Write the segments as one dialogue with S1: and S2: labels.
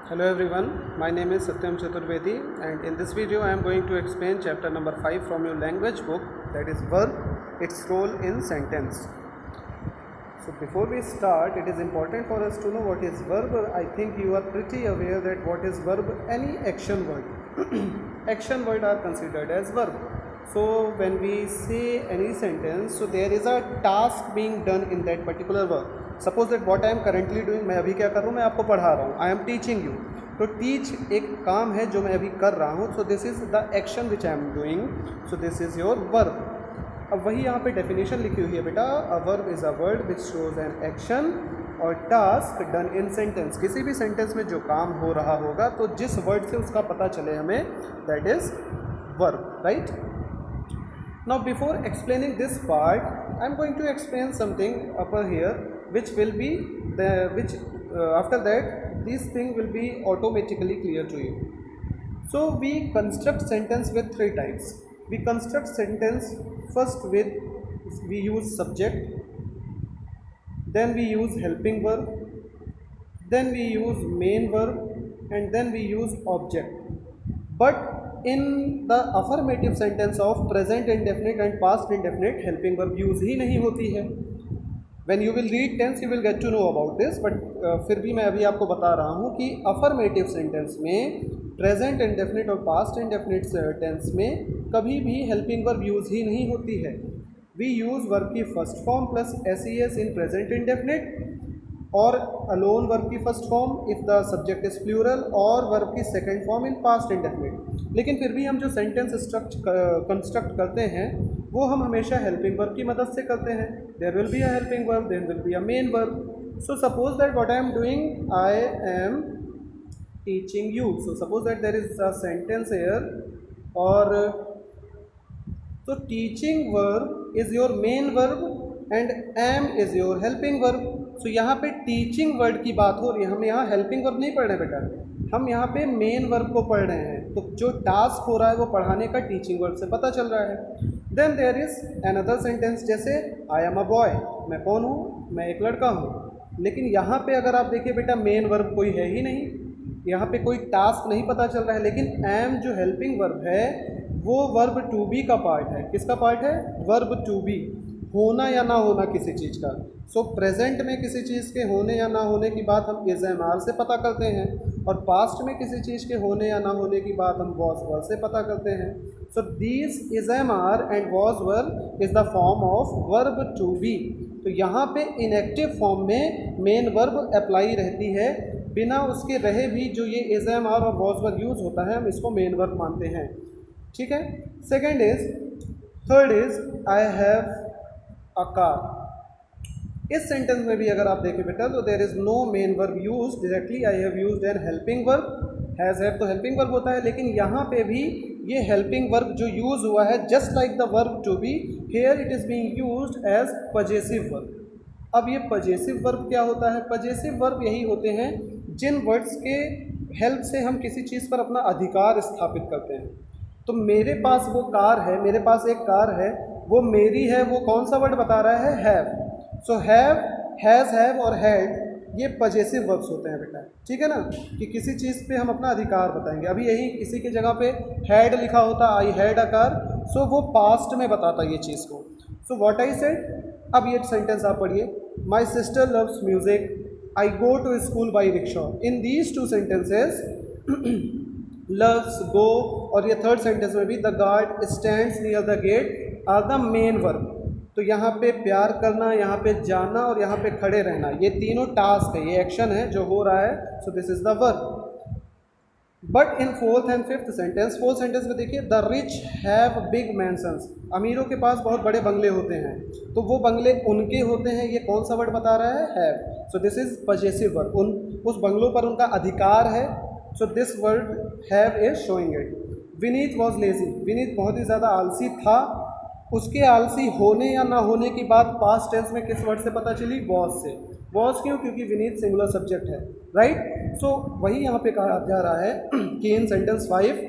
S1: Hello everyone, my name is Satyam Chaturvedi and in this video I am going to explain chapter number 5 from your language book, that is verb, its role in sentence. So before we start, it is important for us to know what is verb. I think you are pretty aware that what is verb, any action word. Action word are considered as verb. So when we say any sentence, so there is a task being done in that particular verb. Suppose that what I am currently doing, मैं अभी क्या कर रहा हूँ, मैं आपको पढ़ा रहा हूँ, आई एम टीचिंग यू. तो टीच एक काम है जो मैं अभी कर रहा हूँ, so this is the action which I am doing, so this is your verb. अब वही यहाँ पे डेफिनेशन लिखी हुई है बेटा, a verb is a word which shows an action और टास्क डन इन सेंटेंस. किसी भी सेंटेंस में जो काम हो रहा होगा तो जिस वर्ड से उसका पता चले हमें, that is verb, right. Now before explaining this part, I am going to explain something upper here which will be after that this thing will be automatically clear to you. So we construct sentence with three types. We construct sentence first with, we use subject, then we use helping verb, then we use main verb, and then we use object. But in the affirmative sentence of present indefinite and past indefinite, helping verb use ही नहीं होती है. When you will read tense you will get to know about this, but फिर भी मैं अभी आपको बता रहा हूँ कि affirmative sentence में present indefinite और past indefinite tense में कभी भी helping verb use ही नहीं होती है. We use verb की first form plus ses in present indefinite, और अलोन वर्ब की first form if the subject is plural, और वर्ब की second form in past indefinite. लेकिन फिर भी हम जो सेंटेंस कंस्ट्रक्ट करते हैं वो हम हमेशा हेल्पिंग वर्ब की मदद से करते हैं. There will be a helping verb, there will be a main verb. So suppose that what I am doing, I am teaching you. So suppose that there is a sentence here, और तो teaching verb is your main verb and am is your helping verb. So यहाँ पे teaching word की बात हो रही है, हम यहाँ हेल्पिंग वर्ब नहीं पढ़ रहे बेटा, हम यहाँ पे मेन वर्ब को पढ़ रहे हैं. तो जो टास्क हो रहा है वो पढ़ाने का टीचिंग वर्ब से पता चल रहा है. Then there is another sentence, जैसे आई एम अ बॉय, मैं कौन हूँ, मैं एक लड़का हूँ. लेकिन यहाँ पे अगर आप देखिए बेटा, मेन वर्ब कोई है ही नहीं, यहाँ पे कोई टास्क नहीं पता चल रहा है. लेकिन एम जो हेल्पिंग वर्ब है वो वर्ब टू बी का पार्ट है. किसका पार्ट है? वर्ब टू बी, होना या ना होना किसी चीज़ का. सो प्रेजेंट में किसी चीज़ के होने या ना होने की बात हम इज़ एम आर से पता करते हैं, और पास्ट में किसी चीज़ के होने या ना होने की बात हम वॉज वर से पता करते हैं. So these is am are and was were is the form of verb to be. तो यहाँ पे इनएक्टिव फॉर्म में मेन वर्ब अप्लाई रहती है, बिना उसके रहे भी जो ये इज़ एम आर और वॉज वर यूज़ होता है हम इसको मेन वर्ब मानते हैं. ठीक है. Second is, third is I have a car. इस सेंटेंस में भी अगर आप देखें बेटा तो there is no main verb use directly, I have used an helping verb. Has have तो हेल्पिंग वर्ब होता है, लेकिन यहाँ पे भी ये हेल्पिंग वर्ब जो यूज़ हुआ है, just like the verb to be, here it is being used as possessive verb. अब ये पजेसिव वर्ब क्या होता है? पजेसिव वर्ब यही होते हैं जिन वर्ड्स के हेल्प से हम किसी चीज़ पर अपना अधिकार स्थापित करते हैं. तो मेरे पास वो कार है, मेरे पास एक कार है, वो मेरी है, वो कौन सा वर्ड बता रहा है? Have. So have, has, have और हैड, ये पजेसिव वर्ब्स होते हैं बेटा. ठीक है ना, कि किसी चीज़ पे हम अपना अधिकार बताएंगे. अभी यही इसी की जगह पे हैड लिखा होता, आई हैड अ कार, सो वो पास्ट में बताता ये चीज़ को. So what I said. अब ये सेंटेंस आप पढ़िए, my sister loves music, I go to school by rickshaw. In these two sentences loves, go, और ये थर्ड सेंटेंस में भी the guard stands near the gate are the main verb. तो यहाँ पे प्यार करना, यहाँ पे जाना और यहाँ पे खड़े रहना, ये तीनों टास्क है, ये एक्शन है जो हो रहा है. सो this is the verb. But in fourth and fifth sentence, fourth sentence में देखिए, द रिच हैव बिग मैंसन्स. अमीरों के पास बहुत बड़े बंगले होते हैं, तो वो बंगले उनके होते हैं, ये कौन सा वर्ड बता रहा है? Have. So this is possessive verb, उस बंगलों पर उनका अधिकार है. So this word have is showing it. Vineet was lazy, Vineet बहुत ही ज़्यादा आलसी था. उसके आलसी होने या ना होने की बात पास्ट टेंस में किस वर्ड से पता चली? वॉज से. वॉज क्यों? क्योंकि विनीत सिंगुलर सब्जेक्ट है, राइट. सो वही यहाँ पे कहा जा रहा है कि in sentence 5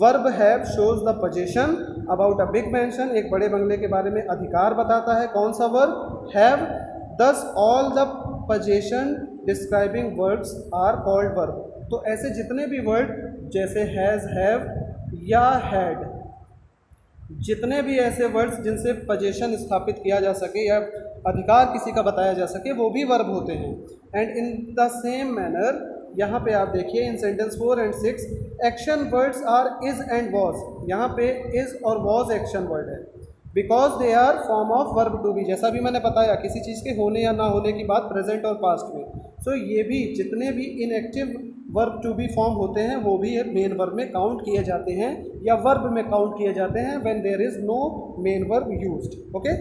S1: verb have shows the position about a big mansion, एक बड़े बंगले के बारे में अधिकार बताता है. कौन सा verb? Have. Thus all the position describing verbs are called verb. तो ऐसे जितने भी वर्ड जैसे हैज़, हैव या हैड, जितने भी ऐसे वर्ड्स जिनसे पोजीशन स्थापित किया जा सके या अधिकार किसी का बताया जा सके वो भी वर्ब होते हैं। And in the same manner यहाँ पे आप देखिए in sentence 4 and 6 action words are is and was. यहाँ पे इज़ और वॉज एक्शन वर्ड है because they are form of verb to be. जैसा भी मैंने बताया किसी चीज़ के होने या ना होने की बात प्रेजेंट और पास्ट में। सो ये भी जितने भी inactive verb to be form होते हैं वो भी मेन वर्ब में काउंट किए जाते हैं या वर्ब में काउंट किए जाते हैं when there is no main verb used. Okay,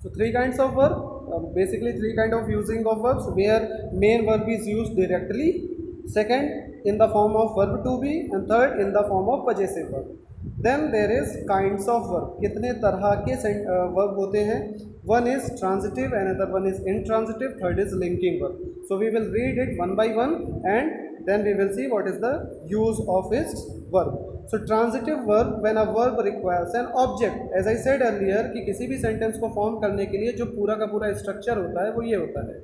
S1: so 3 kinds of verb, basically 3 kind of using of verbs where main verb is used directly, second in the form of verb to be, and third in the form of possessive verb. Then there is kinds of verb. कितने तरह के verb होते हैं? One is transitive, another one is intransitive, third is linking verb. So we will read it one by one and then we will see what is the use of its verb. So transitive verb when a verb requires an object. As I said earlier कि किसी भी sentence को form करने के लिए जो पूरा का पूरा स्ट्रक्चर होता है वो ये होता है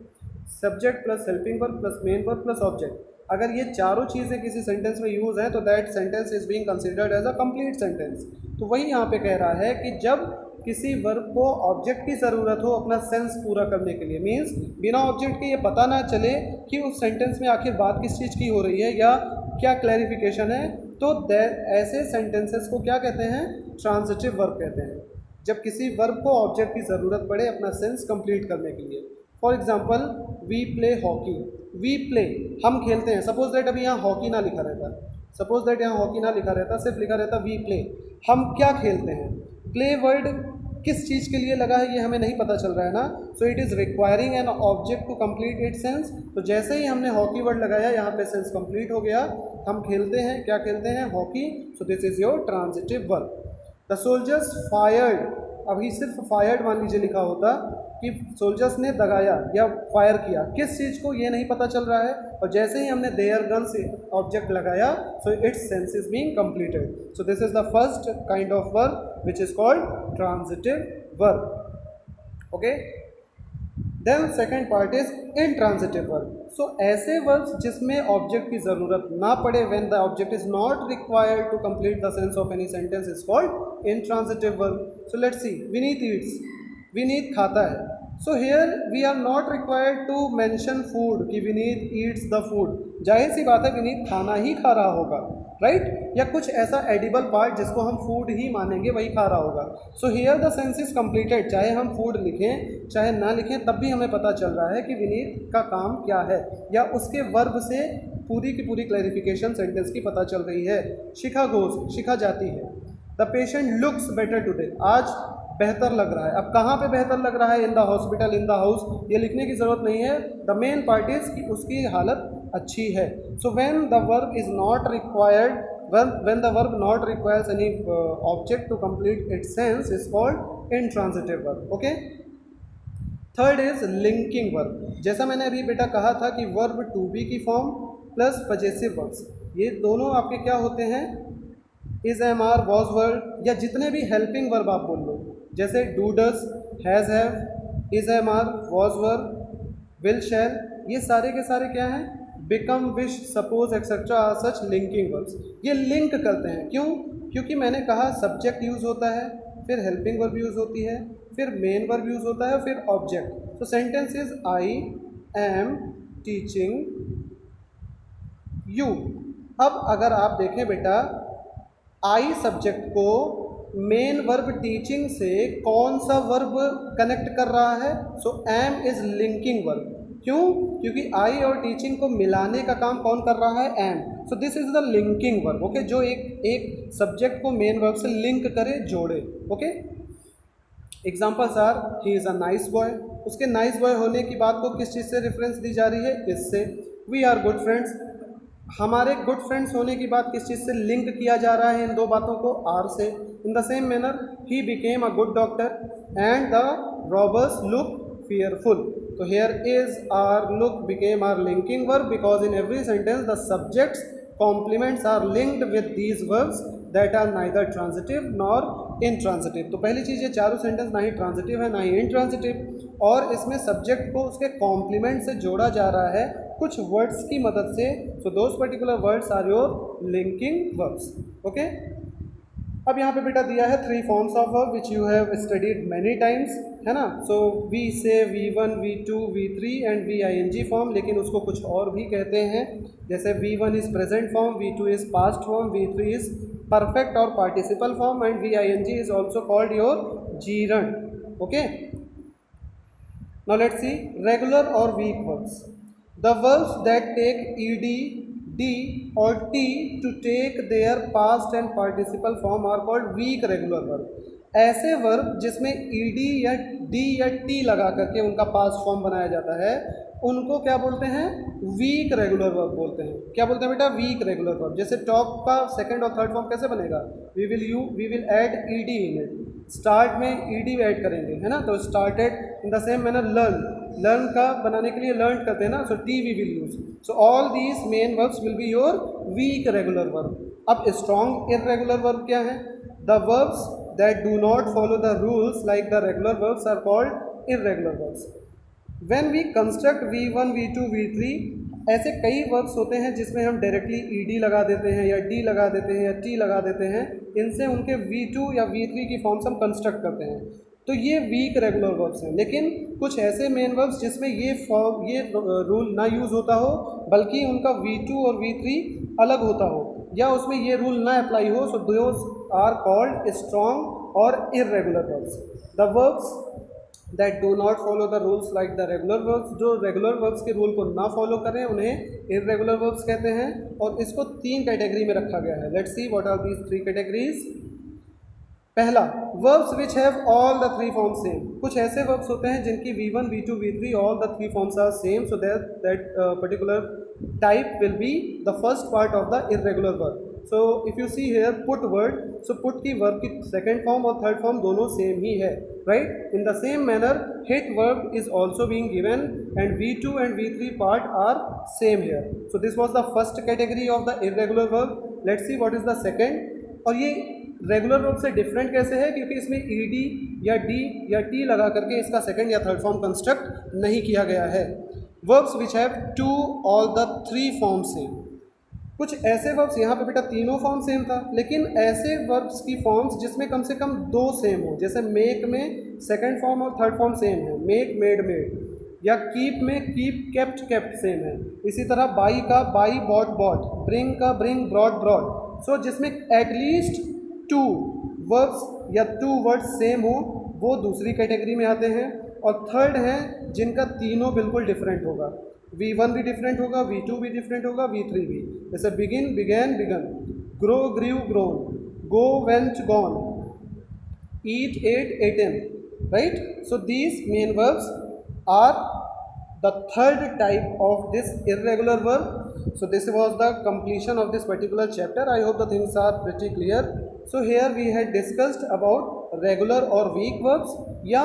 S1: subject plus helping verb plus main verb plus object. अगर ये चारों चीज़ें किसी सेंटेंस में यूज़ हैं तो that sentence is being considered as a complete sentence. तो वही यहाँ पे कह रहा है कि जब किसी वर्ब को ऑब्जेक्ट की ज़रूरत हो अपना सेंस पूरा करने के लिए, मीन्स बिना ऑब्जेक्ट के ये पता ना चले कि उस सेंटेंस में आखिर बात किस चीज़ की हो रही है या क्या क्लैरिफिकेशन है, तो ऐसे सेंटेंसेस को क्या कहते हैं? ट्रांजिटिव वर्ब कहते हैं। जब किसी वर्ब को ऑब्जेक्ट की ज़रूरत पड़े अपना सेंस कंप्लीट करने के लिए। For example we play hockey, we play हम खेलते हैं। सपोज दैट अभी यहाँ हॉकी ना लिखा रहता, सपोज दैट यहाँ हॉकी ना लिखा रहता, सिर्फ लिखा रहता वी प्ले, हम क्या खेलते हैं। प्ले वर्ड किस चीज़ के लिए लगा है ये हमें नहीं पता चल रहा है ना। So it is requiring an object to complete it sense. तो जैसे ही हमने हॉकी वर्ड लगाया यहाँ पे सेंस कंप्लीट हो गया। हम खेलते हैं, क्या खेलते हैं? Hockey. So this is your transitive verb. The soldiers fired, अभी सिर्फ फायर्ड मान लीजिए लिखा होता कि सोल्जर्स ने दगाया या फायर किया, किस चीज़ को ये नहीं पता चल रहा है। और जैसे ही हमने देयर गन से ऑब्जेक्ट लगाया so its sense is being completed. So this is the first kind of verb which is called transitive verb. Okay, then second part is intransitive verb. So ऐसे वर्ब्स जिसमें object की ज़रूरत ना पड़े, when the object is not required to complete the sense of any sentence is called intransitive verb. So let's see, Vineet eats, Vineet खाता है। So here we are not required to mention food कि Vineet eats the food. जाहिर सी बात है विनीत खाना ही खा रहा होगा, राइट? या कुछ ऐसा एडिबल पार्ट जिसको हम फूड ही मानेंगे वही खा रहा होगा। So here the sense is completed. चाहे हम फूड लिखें चाहे ना लिखें तब भी हमें पता चल रहा है कि विनीत का काम क्या है, या उसके वर्ब से पूरी की पूरी क्लैरिफिकेशन सेंटेंस की पता चल रही है। शिखा गोज, शिखा जाती है। The patient looks better today, आज बेहतर लग रहा है। अब कहाँ पे बेहतर लग रहा है? In the hospital, in the house, ये लिखने की ज़रूरत नहीं है। द मेन पार्ट इज कि उसकी हालत अच्छी है। So when the verb is not required, when the verb not requires any object to complete its sense is called intransitive verb. Okay, third is linking verb. जैसा मैंने अभी बेटा कहा था कि वर्ब टू बी की फॉर्म प्लस पजेसिव वर्ब्स, ये दोनों आपके क्या होते हैं? Is, am, are, was verb, या जितने भी हेल्पिंग वर्ब आप बोल लो, जैसे do, does, has, have, is, am, are, was verb, will, shall, ये सारे के सारे क्या हैं? Become, wish, suppose etcetera are such linking verbs. ये लिंक करते हैं। क्यों? क्योंकि मैंने कहा सब्जेक्ट यूज़ होता है, फिर हेल्पिंग वर्ब यूज़ होती है, फिर मेन वर्ब यूज़ होता है, फिर ऑब्जेक्ट। तो sentence is I am teaching you. अब अगर आप देखें बेटा, आई सब्जेक्ट को मेन वर्ब टीचिंग से कौन सा वर्ब कनेक्ट कर रहा है? सो एम इज लिंकिंग वर्ब। क्यों? क्योंकि आई और टीचिंग को मिलाने का काम कौन कर रहा है? एम। So this is the linking verb. Okay, जो एक सब्जेक्ट को मेन वर्ब से लिंक करे, जोड़े। Okay, examples are, he is a nice boy. उसके नाइस बॉय होने की बात को किस चीज़ से रेफरेंस दी जा रही है? इससे। वी आर गुड फ्रेंड्स, हमारे गुड फ्रेंड्स होने की बात किस चीज़ से लिंक किया जा रहा है इन दो बातों को? आर से। इन the same manner he became a good doctor and the robbers look fearful. So here is, are, look became our linking verb because in every sentence the subjects complements are linked with these verbs that are neither transitive nor intransitive. तो पहली चीज़, ये चारों sentence ना ही transitive है ना ही intransitive, और इसमें subject को उसके कॉम्प्लीमेंट से जोड़ा जा रहा है कुछ वर्ड्स की मदद से. So those particular words are your linking verbs. Okay. अब यहाँ पे बेटा दिया है 3 forms of verb which you have studied many times, है ना. सो वी से V1, V2, V3 and VING form, लेकिन उसको कुछ और भी कहते हैं. जैसे V1 is present form, V2 is past form, V3 is perfect और participle form and VING is also called your gerund. Okay. Now let's see regular और weak verbs. The verbs that take ED, D or T to take their past and participle form are called weak regular verb. ऐसे verb जिसमें ED या D या T लगा करके उनका past form बनाया जाता है, उनको क्या बोलते हैं? वीक रेगुलर वर्ब बोलते हैं. क्या बोलते हैं बेटा? Weak regular verb. जैसे टॉक का सेकंड और थर्ड फॉर्म कैसे बनेगा? We will add ED in it. Start में ED ऐड करेंगे, है ना. तो started in the same manner learn का बनाने के लिए लर्न करते हैं ना. सो टी we will use. So all these main verbs will be your weak regular verb. अब स्ट्रॉन्ग इररेगुलर वर्ब क्या है? The verbs that do not follow the rules like the regular verbs are called irregular verbs. When we construct V1, V2, V3, ऐसे कई verbs होते हैं जिसमें हम directly ED लगा देते हैं या D लगा देते हैं या T लगा देते हैं. इनसे उनके V2 या V3 की फॉर्म्स हम कंस्ट्रक्ट करते हैं. तो ये वीक रेगुलर वर्ब्स हैं. लेकिन कुछ ऐसे मेन वर्ब्स जिसमें ये रूल ना यूज़ होता हो, बल्कि उनका V2 और V3 अलग होता हो या उसमें ये रूल ना अप्लाई हो. So those are called strong और irregular verbs. The verbs that do not follow the rules like the regular verbs, जो रेगुलर वर्ब्स के रूल को ना फॉलो करें उन्हें इररेगुलर वर्ब्स कहते हैं. और इसको 3 कैटेगरी में रखा गया है. Let's see what are these 3 categories. पहला, verbs which have all the 3 forms same. कुछ ऐसे वर्ब्स होते हैं जिनकी V1, V2, V3 all the 3 forms are same. So that particular type will be the first part of the irregular verb. So if you see here put word, so put की verb की second form और third form दोनों same ही है, right. In the same manner hit verb is also being given and V2 and V3 part are same here. So this was the first category of the irregular verb. Let's see what is the second. और ये regular verb से different कैसे है? क्योंकि इसमें ED या D या T लगा करके इसका सेकंड या थर्ड फॉर्म कंस्ट्रक्ट नहीं किया गया है. Verbs which have to all the 3 form same. कुछ ऐसे वर्ब्स, यहाँ पे बेटा तीनों फॉर्म सेम था, लेकिन ऐसे वर्ब्स की फॉर्म्स जिसमें कम से कम 2 सेम हो. जैसे मेक में सेकंड फॉर्म और थर्ड फॉर्म सेम है, मेक मेड मेड. या कीप में कीप केप्ट केप्ट सेम है. इसी तरह बाई का बाई बॉट बॉट, ब्रिंग का ब्रिंग ब्रॉड ब्रॉड. सो जिसमें एटलीस्ट 2 वर्ब्स या 2 वर्ड्स सेम हो वो दूसरी कैटेगरी में आते हैं. और थर्ड है जिनका तीनों बिल्कुल डिफरेंट होगा. V1 भी डिफरेंट होगा, V2 भी डिफरेंट होगा, V3 भी. जैसे begin began begun, grow grew grown, go went gone, eat ate eaten, right. So these main verbs are the third type of this irregular verb. So this was the completion of this particular chapter. I hope the things are pretty clear. So here we had discussed about regular or weak verbs या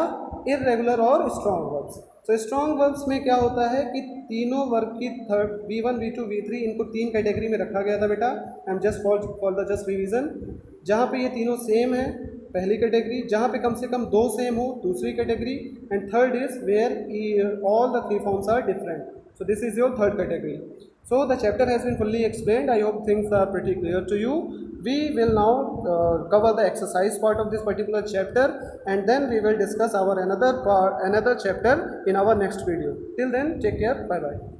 S1: irregular और strong verbs. So strong verbs में क्या होता है कि तीनों verb की third V1, V2, V3 इनको 3 कैटेगरी में रखा गया था बेटा. I am just for the just revision. जहाँ पे ये तीनों सेम है पहली कैटेगरी, जहाँ पे कम से कम 2 सेम हो दूसरी कैटेगरी, and third is where all the 3 forms are different. So this is your third category. So the chapter has been fully explained. I hope things are pretty clear to you. We will now cover the exercise part of this particular chapter, and then we will discuss our another chapter in our next video. Till then, take care. Bye bye.